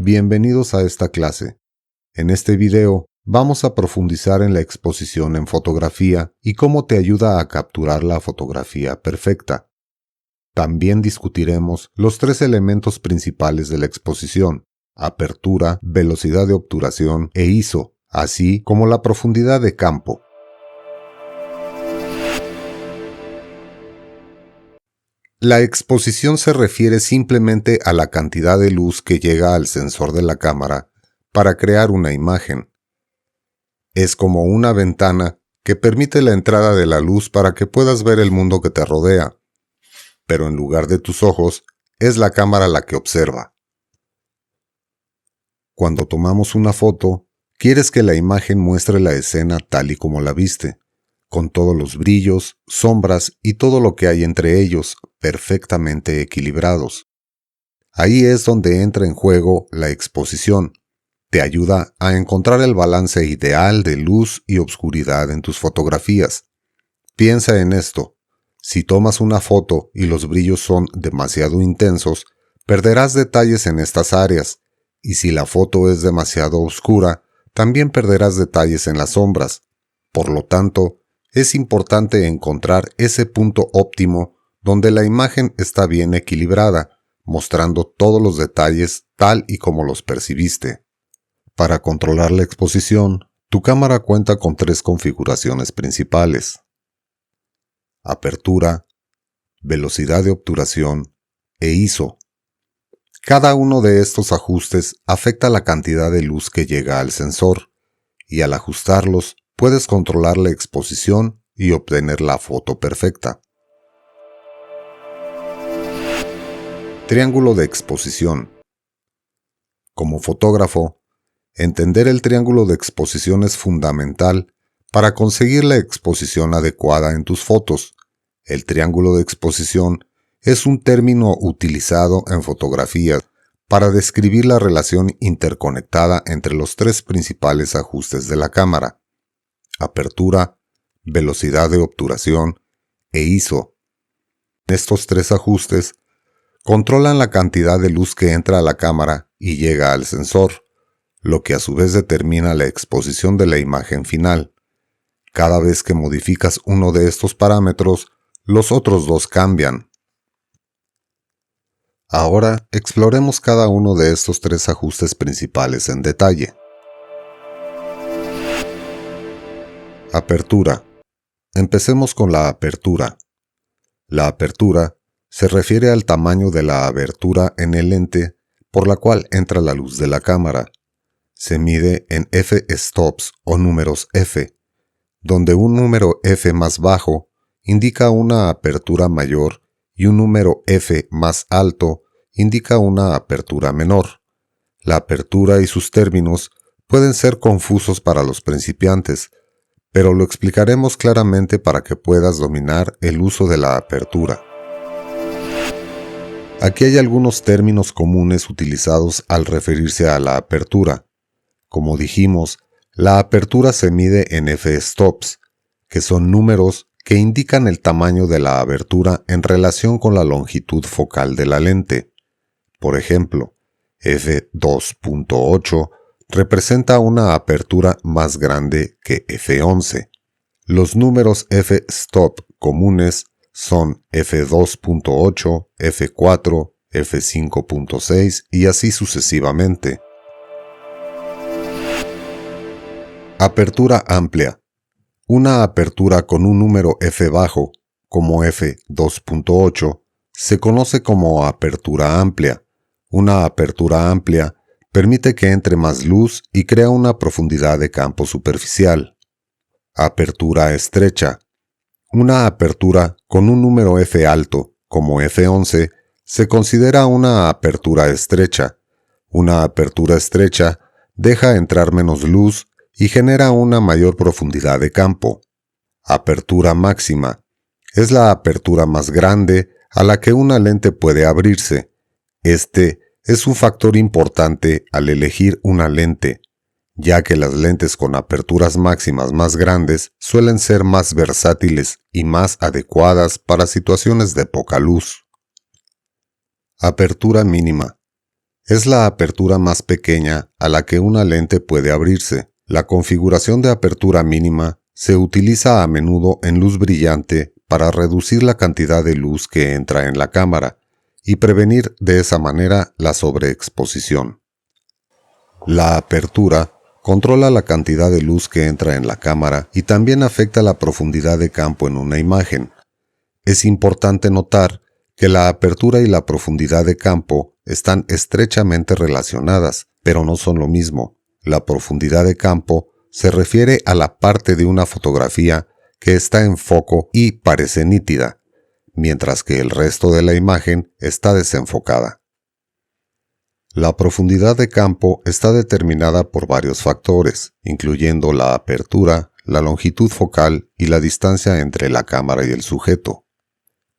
Bienvenidos a esta clase. En este video vamos a profundizar en la exposición en fotografía y cómo te ayuda a capturar la fotografía perfecta. También discutiremos los tres elementos principales de la exposición: apertura, velocidad de obturación e ISO, así como la profundidad de campo. La exposición se refiere simplemente a la cantidad de luz que llega al sensor de la cámara para crear una imagen. Es como una ventana que permite la entrada de la luz para que puedas ver el mundo que te rodea, pero en lugar de tus ojos, es la cámara la que observa. Cuando tomamos una foto, quieres que la imagen muestre la escena tal y como la viste, con todos los brillos, sombras y todo lo que hay entre ellos perfectamente equilibrados. Ahí es donde entra en juego la exposición. Te ayuda a encontrar el balance ideal de luz y obscuridad en tus fotografías. Piensa en esto: si tomas una foto y los brillos son demasiado intensos, perderás detalles en estas áreas, y si la foto es demasiado oscura, también perderás detalles en las sombras. Por lo tanto, es importante encontrar ese punto óptimo donde la imagen está bien equilibrada, mostrando todos los detalles tal y como los percibiste. Para controlar la exposición, tu cámara cuenta con tres configuraciones principales: apertura, velocidad de obturación e ISO. Cada uno de estos ajustes afecta la cantidad de luz que llega al sensor, y al ajustarlos puedes controlar la exposición y obtener la foto perfecta. Triángulo de exposición. Como fotógrafo, entender el triángulo de exposición es fundamental para conseguir la exposición adecuada en tus fotos. El triángulo de exposición es un término utilizado en fotografía para describir la relación interconectada entre los tres principales ajustes de la cámara: apertura, velocidad de obturación e ISO. Estos tres ajustes controlan la cantidad de luz que entra a la cámara y llega al sensor, lo que a su vez determina la exposición de la imagen final. Cada vez que modificas uno de estos parámetros, los otros dos cambian. Ahora exploremos cada uno de estos tres ajustes principales en detalle. Apertura. Empecemos con la apertura. La apertura se refiere al tamaño de la abertura en el lente por la cual entra la luz de la cámara. Se mide en f-stops o números f, donde un número f más bajo indica una apertura mayor y un número f más alto indica una apertura menor. La apertura y sus términos pueden ser confusos para los principiantes, pero lo explicaremos claramente para que puedas dominar el uso de la apertura. Aquí hay algunos términos comunes utilizados al referirse a la apertura. Como dijimos, la apertura se mide en f-stops, que son números que indican el tamaño de la abertura en relación con la longitud focal de la lente. Por ejemplo, f2.8 representa una apertura más grande que f11. Los números f-stop comunes son f2.8, f4, f5.6 y así sucesivamente. Apertura amplia. Una apertura con un número f bajo, como f2.8, se conoce como apertura amplia. Una apertura amplia permite que entre más luz y crea una profundidad de campo superficial. Apertura estrecha. Una apertura con un número f alto, como f11, se considera una apertura estrecha. Una apertura estrecha deja entrar menos luz y genera una mayor profundidad de campo. Apertura máxima. Es la apertura más grande a la que una lente puede abrirse. Este es un factor importante al elegir una lente, ya que las lentes con aperturas máximas más grandes suelen ser más versátiles y más adecuadas para situaciones de poca luz. Apertura mínima. Es la apertura más pequeña a la que una lente puede abrirse. La configuración de apertura mínima se utiliza a menudo en luz brillante para reducir la cantidad de luz que entra en la cámara y prevenir de esa manera la sobreexposición. La apertura controla la cantidad de luz que entra en la cámara y también afecta la profundidad de campo en una imagen. Es importante notar que la apertura y la profundidad de campo están estrechamente relacionadas, pero no son lo mismo. La profundidad de campo se refiere a la parte de una fotografía que está en foco y parece nítida, mientras que el resto de la imagen está desenfocada. La profundidad de campo está determinada por varios factores, incluyendo la apertura, la longitud focal y la distancia entre la cámara y el sujeto.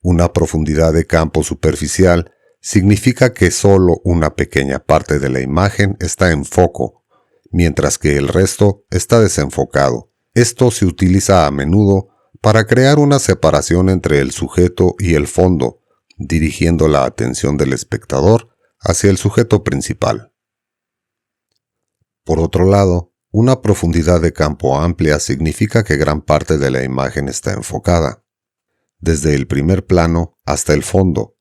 Una profundidad de campo superficial significa que solo una pequeña parte de la imagen está en foco, mientras que el resto está desenfocado. Esto se utiliza a menudo para crear una separación entre el sujeto y el fondo, dirigiendo la atención del espectador hacia el sujeto principal. Por otro lado, una profundidad de campo amplia significa que gran parte de la imagen está enfocada, desde el primer plano hasta el fondo.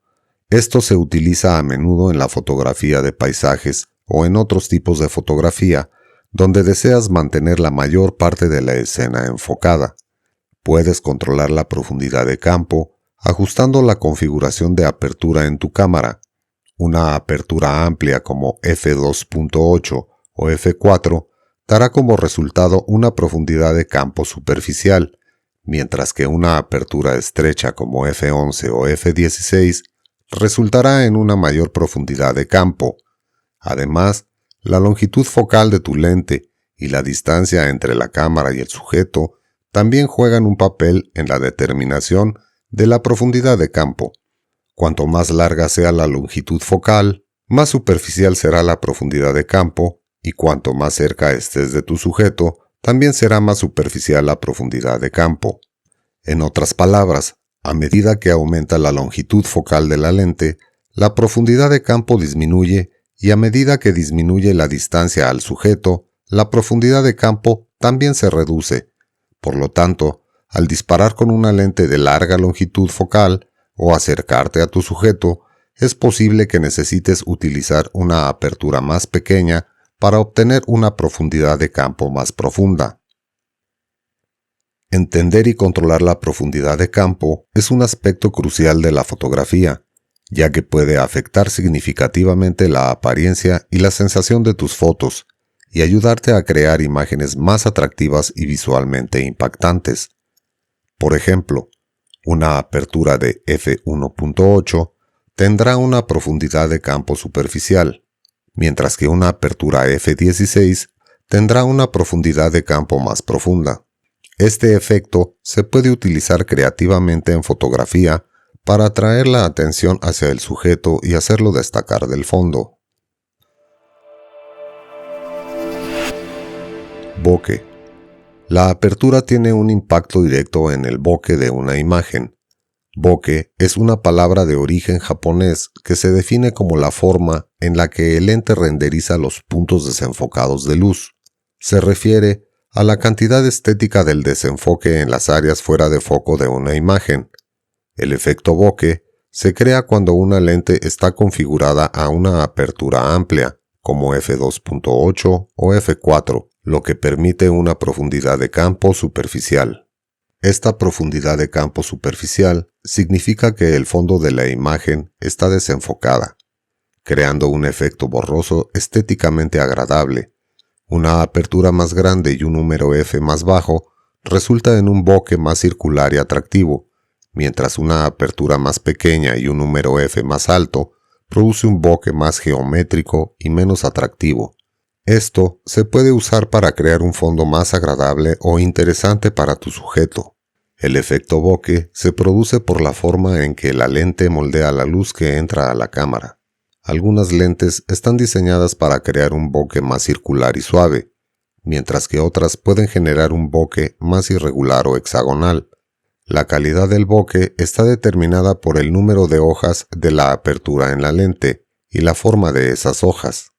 Esto se utiliza a menudo en la fotografía de paisajes o en otros tipos de fotografía, donde deseas mantener la mayor parte de la escena enfocada. Puedes controlar la profundidad de campo ajustando la configuración de apertura en tu cámara. Una apertura amplia como f2.8 o f4 dará como resultado una profundidad de campo superficial, mientras que una apertura estrecha como f11 o f16 resultará en una mayor profundidad de campo. Además, la longitud focal de tu lente y la distancia entre la cámara y el sujeto también juegan un papel en la determinación de la profundidad de campo. Cuanto más larga sea la longitud focal, más superficial será la profundidad de campo, y cuanto más cerca estés de tu sujeto, también será más superficial la profundidad de campo. En otras palabras, a medida que aumenta la longitud focal de la lente, la profundidad de campo disminuye, y a medida que disminuye la distancia al sujeto, la profundidad de campo también se reduce. Por lo tanto, al disparar con una lente de larga longitud focal o acercarte a tu sujeto, es posible que necesites utilizar una apertura más pequeña para obtener una profundidad de campo más profunda. Entender y controlar la profundidad de campo es un aspecto crucial de la fotografía, ya que puede afectar significativamente la apariencia y la sensación de tus fotos, y ayudarte a crear imágenes más atractivas y visualmente impactantes. Por ejemplo, una apertura de f1.8 tendrá una profundidad de campo superficial, mientras que una apertura f16 tendrá una profundidad de campo más profunda. Este efecto se puede utilizar creativamente en fotografía para atraer la atención hacia el sujeto y hacerlo destacar del fondo. Bokeh. La apertura tiene un impacto directo en el bokeh de una imagen. Bokeh es una palabra de origen japonés que se define como la forma en la que el lente renderiza los puntos desenfocados de luz. Se refiere a la cantidad estética del desenfoque en las áreas fuera de foco de una imagen. El efecto bokeh se crea cuando una lente está configurada a una apertura amplia, como f2.8 o f4, lo que permite una profundidad de campo superficial. Esta profundidad de campo superficial significa que el fondo de la imagen está desenfocada, creando un efecto borroso estéticamente agradable. Una apertura más grande y un número f más bajo resulta en un bokeh más circular y atractivo, mientras una apertura más pequeña y un número f más alto produce un bokeh más geométrico y menos atractivo. Esto se puede usar para crear un fondo más agradable o interesante para tu sujeto. El efecto bokeh se produce por la forma en que la lente moldea la luz que entra a la cámara. Algunas lentes están diseñadas para crear un bokeh más circular y suave, mientras que otras pueden generar un bokeh más irregular o hexagonal. La calidad del bokeh está determinada por el número de hojas de la apertura en la lente y la forma de esas hojas.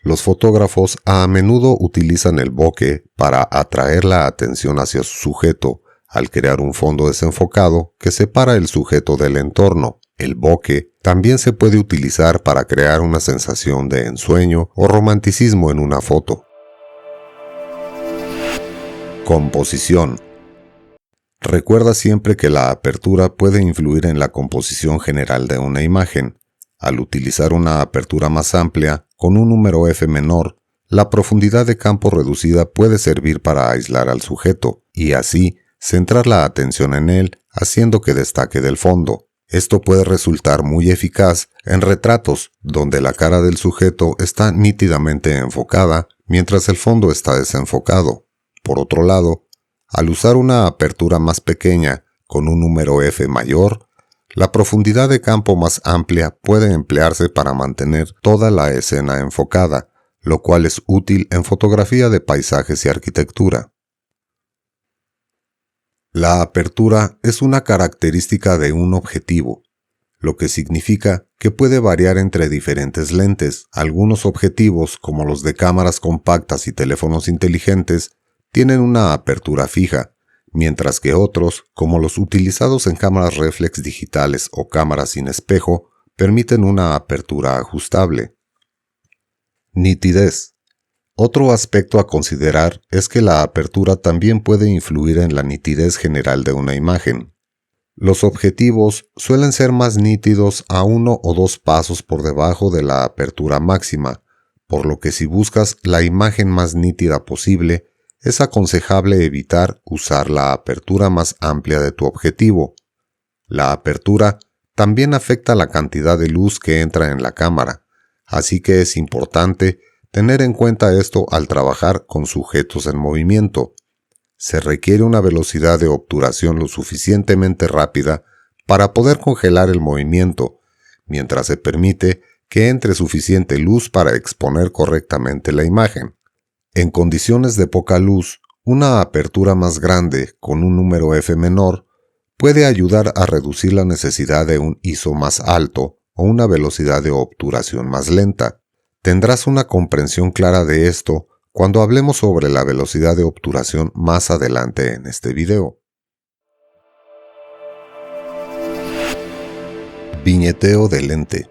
Los fotógrafos a menudo utilizan el bokeh para atraer la atención hacia su sujeto al crear un fondo desenfocado que separa el sujeto del entorno. El bokeh también se puede utilizar para crear una sensación de ensueño o romanticismo en una foto. Composición. Recuerda siempre que la apertura puede influir en la composición general de una imagen. Al utilizar una apertura más amplia, con un número f menor, la profundidad de campo reducida puede servir para aislar al sujeto, y así centrar la atención en él, haciendo que destaque del fondo. Esto puede resultar muy eficaz en retratos, donde la cara del sujeto está nítidamente enfocada, mientras el fondo está desenfocado. Por otro lado, al usar una apertura más pequeña, con un número f mayor, la profundidad de campo más amplia puede emplearse para mantener toda la escena enfocada, lo cual es útil en fotografía de paisajes y arquitectura. La apertura es una característica de un objetivo, lo que significa que puede variar entre diferentes lentes. Algunos objetivos, como los de cámaras compactas y teléfonos inteligentes, tienen una apertura fija, mientras que otros, como los utilizados en cámaras reflex digitales o cámaras sin espejo, permiten una apertura ajustable. Nitidez. Otro aspecto a considerar es que la apertura también puede influir en la nitidez general de una imagen. Los objetivos suelen ser más nítidos a 1 o 2 pasos por debajo de la apertura máxima, por lo que si buscas la imagen más nítida posible, es aconsejable evitar usar la apertura más amplia de tu objetivo. La apertura también afecta la cantidad de luz que entra en la cámara, así que es importante tener en cuenta esto al trabajar con sujetos en movimiento. Se requiere una velocidad de obturación lo suficientemente rápida para poder congelar el movimiento, mientras se permite que entre suficiente luz para exponer correctamente la imagen. En condiciones de poca luz, una apertura más grande con un número f menor puede ayudar a reducir la necesidad de un ISO más alto o una velocidad de obturación más lenta. Tendrás una comprensión clara de esto cuando hablemos sobre la velocidad de obturación más adelante en este video. Viñeteo de lente.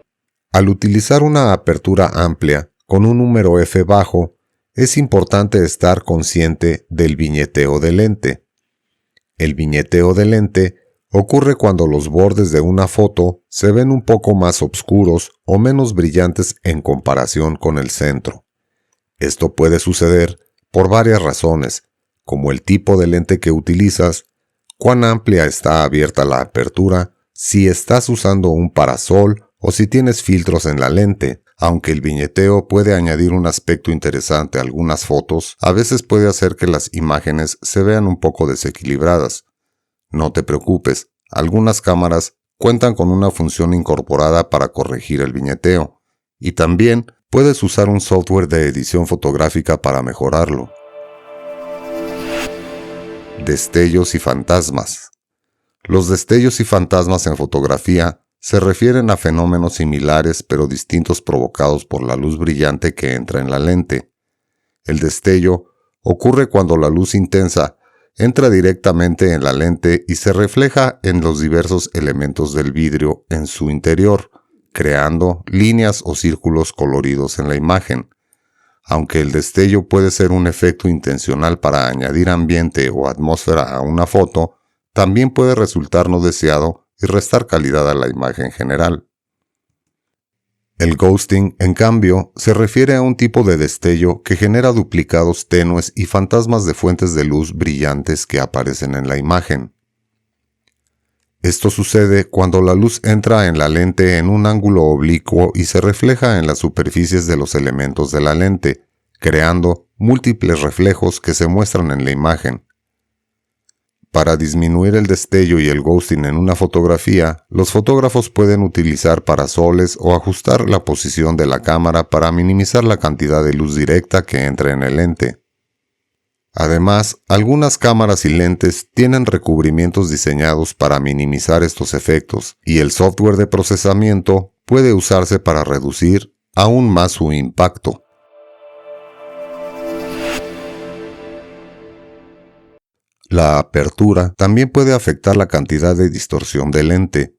Al utilizar una apertura amplia con un número f bajo, es importante estar consciente del viñeteo de lente. El viñeteo de lente ocurre cuando los bordes de una foto se ven un poco más oscuros o menos brillantes en comparación con el centro. Esto puede suceder por varias razones, como el tipo de lente que utilizas, cuán amplia está abierta la apertura, si estás usando un parasol o si tienes filtros en la lente. Aunque el viñeteo puede añadir un aspecto interesante a algunas fotos, a veces puede hacer que las imágenes se vean un poco desequilibradas. No te preocupes, algunas cámaras cuentan con una función incorporada para corregir el viñeteo, y también puedes usar un software de edición fotográfica para mejorarlo. Destellos y fantasmas. Los destellos y fantasmas en fotografía se refieren a fenómenos similares pero distintos provocados por la luz brillante que entra en la lente. El destello ocurre cuando la luz intensa entra directamente en la lente y se refleja en los diversos elementos del vidrio en su interior, creando líneas o círculos coloridos en la imagen. Aunque el destello puede ser un efecto intencional para añadir ambiente o atmósfera a una foto, también puede resultar no deseado y restar calidad a la imagen general. El ghosting, en cambio, se refiere a un tipo de destello que genera duplicados tenues y fantasmas de fuentes de luz brillantes que aparecen en la imagen. Esto sucede cuando la luz entra en la lente en un ángulo oblicuo y se refleja en las superficies de los elementos de la lente, creando múltiples reflejos que se muestran en la imagen. Para disminuir el destello y el ghosting en una fotografía, los fotógrafos pueden utilizar parasoles o ajustar la posición de la cámara para minimizar la cantidad de luz directa que entra en el lente. Además, algunas cámaras y lentes tienen recubrimientos diseñados para minimizar estos efectos, y el software de procesamiento puede usarse para reducir aún más su impacto. La apertura también puede afectar la cantidad de distorsión del lente.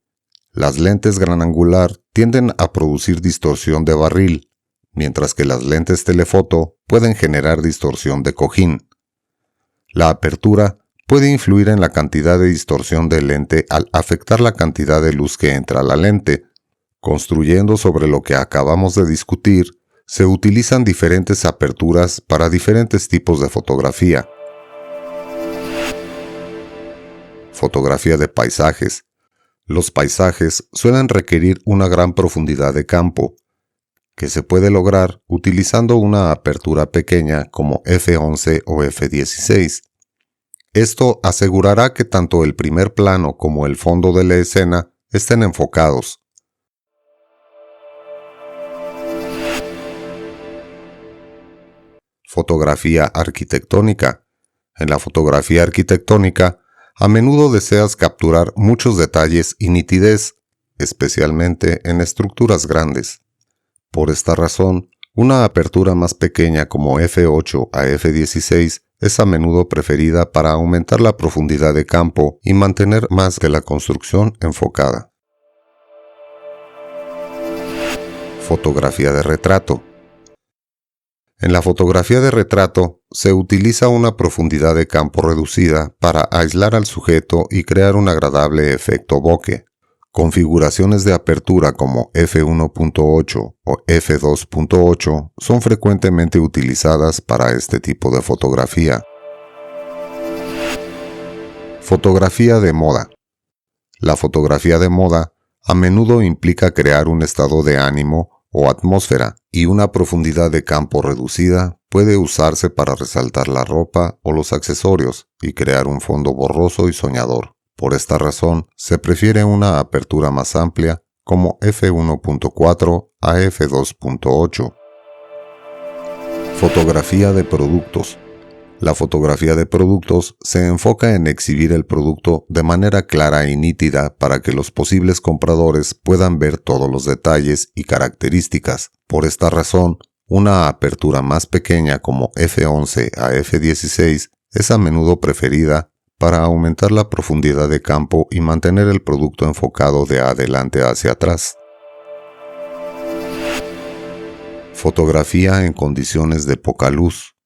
Las lentes gran angular tienden a producir distorsión de barril, mientras que las lentes telefoto pueden generar distorsión de cojín. La apertura puede influir en la cantidad de distorsión del lente al afectar la cantidad de luz que entra a la lente. Construyendo sobre lo que acabamos de discutir, se utilizan diferentes aperturas para diferentes tipos de fotografía. Fotografía de paisajes. Los paisajes suelen requerir una gran profundidad de campo, que se puede lograr utilizando una apertura pequeña como f11 o f16. Esto asegurará que tanto el primer plano como el fondo de la escena estén enfocados. Fotografía arquitectónica. En la fotografía arquitectónica, a menudo deseas capturar muchos detalles y nitidez, especialmente en estructuras grandes. Por esta razón, una apertura más pequeña como f8 a f16 es a menudo preferida para aumentar la profundidad de campo y mantener más de la construcción enfocada. Fotografía de retrato. En la fotografía de retrato se utiliza una profundidad de campo reducida para aislar al sujeto y crear un agradable efecto bokeh. Configuraciones de apertura como f1.8 o f2.8 son frecuentemente utilizadas para este tipo de fotografía. Fotografía de moda. La fotografía de moda a menudo implica crear un estado de ánimo o atmósfera, y una profundidad de campo reducida puede usarse para resaltar la ropa o los accesorios y crear un fondo borroso y soñador. Por esta razón, se prefiere una apertura más amplia como f1.4 a f2.8. Fotografía de productos. La fotografía de productos se enfoca en exhibir el producto de manera clara y nítida para que los posibles compradores puedan ver todos los detalles y características. Por esta razón, una apertura más pequeña como f11 a f16 es a menudo preferida para aumentar la profundidad de campo y mantener el producto enfocado de adelante hacia atrás. Fotografía en condiciones de poca luz.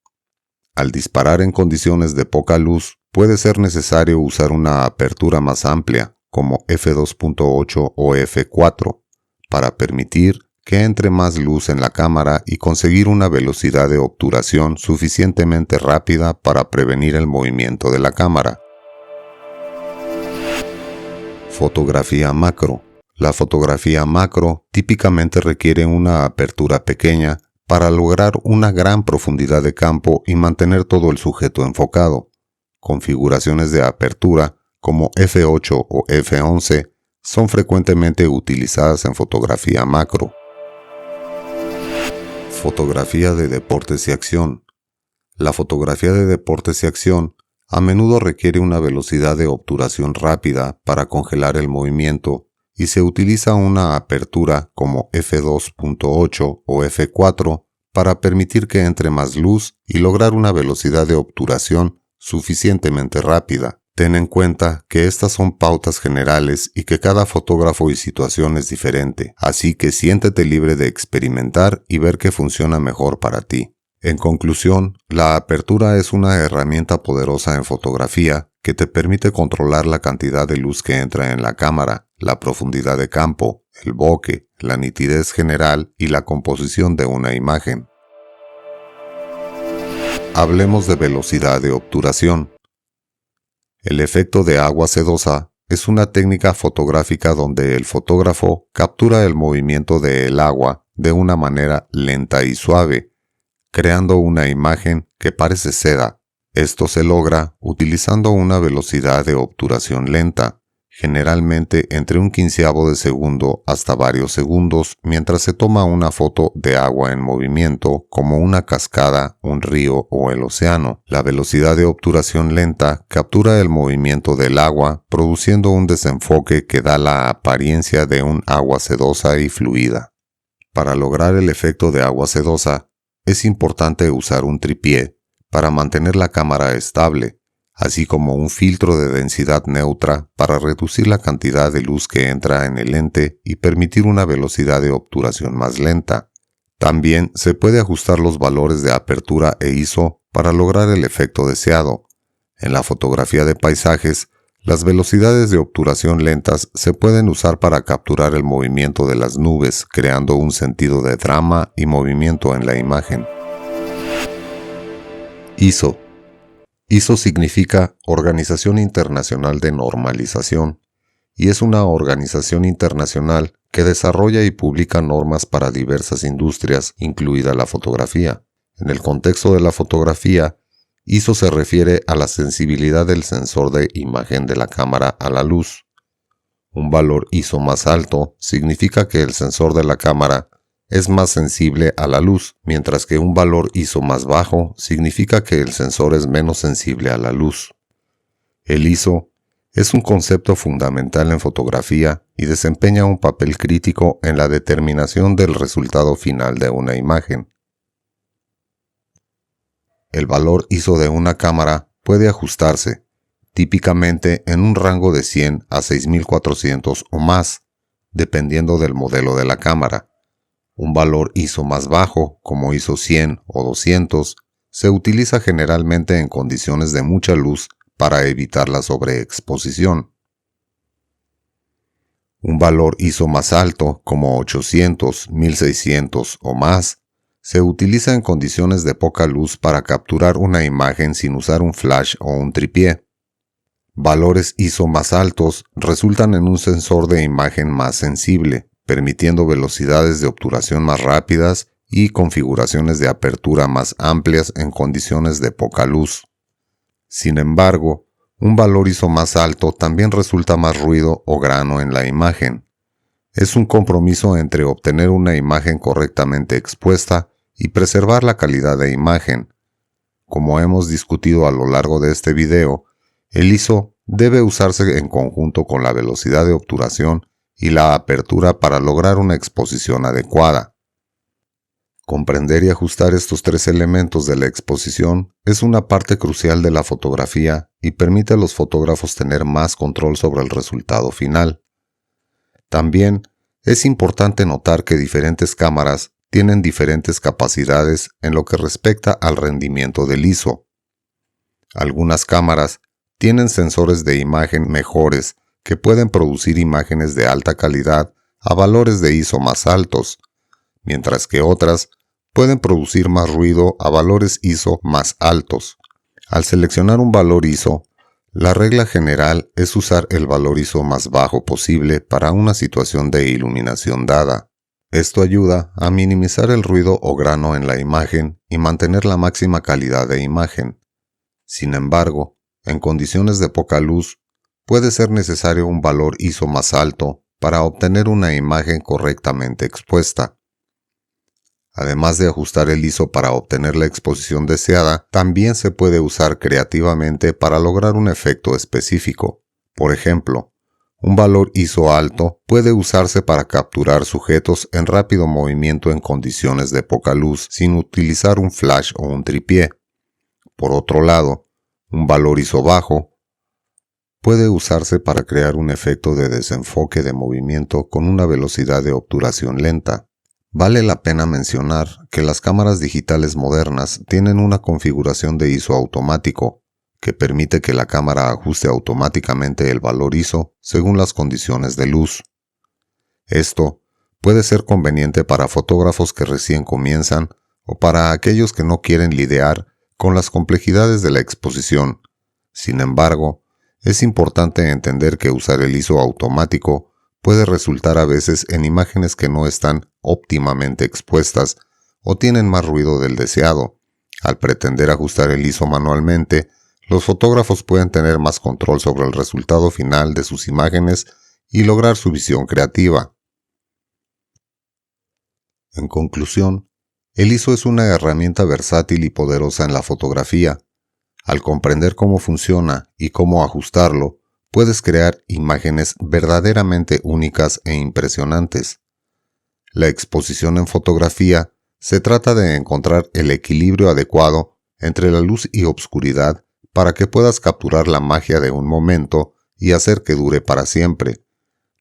Al disparar en condiciones de poca luz, puede ser necesario usar una apertura más amplia, como f2.8 o f4, para permitir que entre más luz en la cámara y conseguir una velocidad de obturación suficientemente rápida para prevenir el movimiento de la cámara. Fotografía macro. La fotografía macro típicamente requiere una apertura pequeña para lograr una gran profundidad de campo y mantener todo el sujeto enfocado. Configuraciones de apertura como f8 o f11 son frecuentemente utilizadas en fotografía macro. Fotografía de deportes y acción. La fotografía de deportes y acción a menudo requiere una velocidad de obturación rápida para congelar el movimiento y se utiliza una apertura como f2.8 o f4 para permitir que entre más luz y lograr una velocidad de obturación suficientemente rápida. Ten en cuenta que estas son pautas generales y que cada fotógrafo y situación es diferente, así que siéntete libre de experimentar y ver qué funciona mejor para ti. En conclusión, la apertura es una herramienta poderosa en fotografía que te permite controlar la cantidad de luz que entra en la cámara, la profundidad de campo, el bokeh, la nitidez general y la composición de una imagen. Hablemos de velocidad de obturación. El efecto de agua sedosa es una técnica fotográfica donde el fotógrafo captura el movimiento del agua de una manera lenta y suave, creando una imagen que parece seda. Esto se logra utilizando una velocidad de obturación lenta, generalmente entre un quinceavo de segundo hasta varios segundos mientras se toma una foto de agua en movimiento como una cascada, un río o el océano. La velocidad de obturación lenta captura el movimiento del agua, produciendo un desenfoque que da la apariencia de un agua sedosa y fluida. Para lograr el efecto de agua sedosa, es importante usar un trípode para mantener la cámara estable, así como un filtro de densidad neutra para reducir la cantidad de luz que entra en el lente y permitir una velocidad de obturación más lenta. También se puede ajustar los valores de apertura e ISO para lograr el efecto deseado. En la fotografía de paisajes, las velocidades de obturación lentas se pueden usar para capturar el movimiento de las nubes, creando un sentido de drama y movimiento en la imagen. ISO. ISO significa Organización Internacional de Normalización y es una organización internacional que desarrolla y publica normas para diversas industrias, incluida la fotografía. En el contexto de la fotografía, ISO se refiere a la sensibilidad del sensor de imagen de la cámara a la luz. Un valor ISO más alto significa que el sensor de la cámara es más sensible a la luz, mientras que un valor ISO más bajo significa que el sensor es menos sensible a la luz. El ISO es un concepto fundamental en fotografía y desempeña un papel crítico en la determinación del resultado final de una imagen. El valor ISO de una cámara puede ajustarse, típicamente en un rango de 100 a 6400 o más, dependiendo del modelo de la cámara. Un valor ISO más bajo, como ISO 100 o 200, se utiliza generalmente en condiciones de mucha luz para evitar la sobreexposición. Un valor ISO más alto, como 800, 1600 o más, se utiliza en condiciones de poca luz para capturar una imagen sin usar un flash o un trípode. Valores ISO más altos resultan en un sensor de imagen más sensible, permitiendo velocidades de obturación más rápidas y configuraciones de apertura más amplias en condiciones de poca luz. Sin embargo, un valor ISO más alto también resulta más ruido o grano en la imagen. Es un compromiso entre obtener una imagen correctamente expuesta y preservar la calidad de imagen. Como hemos discutido a lo largo de este video, el ISO debe usarse en conjunto con la velocidad de obturación y la apertura para lograr una exposición adecuada. Comprender y ajustar estos tres elementos de la exposición es una parte crucial de la fotografía y permite a los fotógrafos tener más control sobre el resultado final. También es importante notar que diferentes cámaras tienen diferentes capacidades en lo que respecta al rendimiento del ISO. Algunas cámaras tienen sensores de imagen mejores que pueden producir imágenes de alta calidad a valores de ISO más altos, mientras que otras pueden producir más ruido a valores ISO más altos. Al seleccionar un valor ISO, la regla general es usar el valor ISO más bajo posible para una situación de iluminación dada. Esto ayuda a minimizar el ruido o grano en la imagen y mantener la máxima calidad de imagen. Sin embargo, en condiciones de poca luz, puede ser necesario un valor ISO más alto para obtener una imagen correctamente expuesta. Además de ajustar el ISO para obtener la exposición deseada, también se puede usar creativamente para lograr un efecto específico. Por ejemplo, un valor ISO alto puede usarse para capturar sujetos en rápido movimiento en condiciones de poca luz sin utilizar un flash o un trípode. Por otro lado, un valor ISO bajo puede usarse para crear un efecto de desenfoque de movimiento con una velocidad de obturación lenta. Vale la pena mencionar que las cámaras digitales modernas tienen una configuración de ISO automático que permite que la cámara ajuste automáticamente el valor ISO según las condiciones de luz. Esto puede ser conveniente para fotógrafos que recién comienzan o para aquellos que no quieren lidiar con las complejidades de la exposición. Sin embargo, es importante entender que usar el ISO automático puede resultar a veces en imágenes que no están óptimamente expuestas o tienen más ruido del deseado. Al pretender ajustar el ISO manualmente, Los fotógrafos pueden tener más control sobre el resultado final de sus imágenes y lograr su visión creativa. En conclusión, el ISO es una herramienta versátil y poderosa en la fotografía. Al comprender cómo funciona y cómo ajustarlo, puedes crear imágenes verdaderamente únicas e impresionantes. La exposición en fotografía se trata de encontrar el equilibrio adecuado entre la luz y obscuridad para que puedas capturar la magia de un momento y hacer que dure para siempre.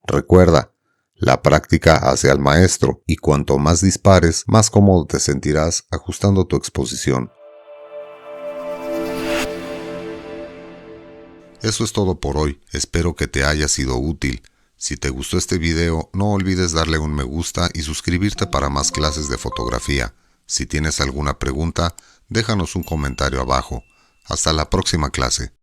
Recuerda, la práctica hace al maestro, y cuanto más dispares, más cómodo te sentirás ajustando tu exposición. Eso es todo por hoy, espero que te haya sido útil. Si te gustó este video, no olvides darle un me gusta y suscribirte para más clases de fotografía. Si tienes alguna pregunta, déjanos un comentario abajo. Hasta la próxima clase.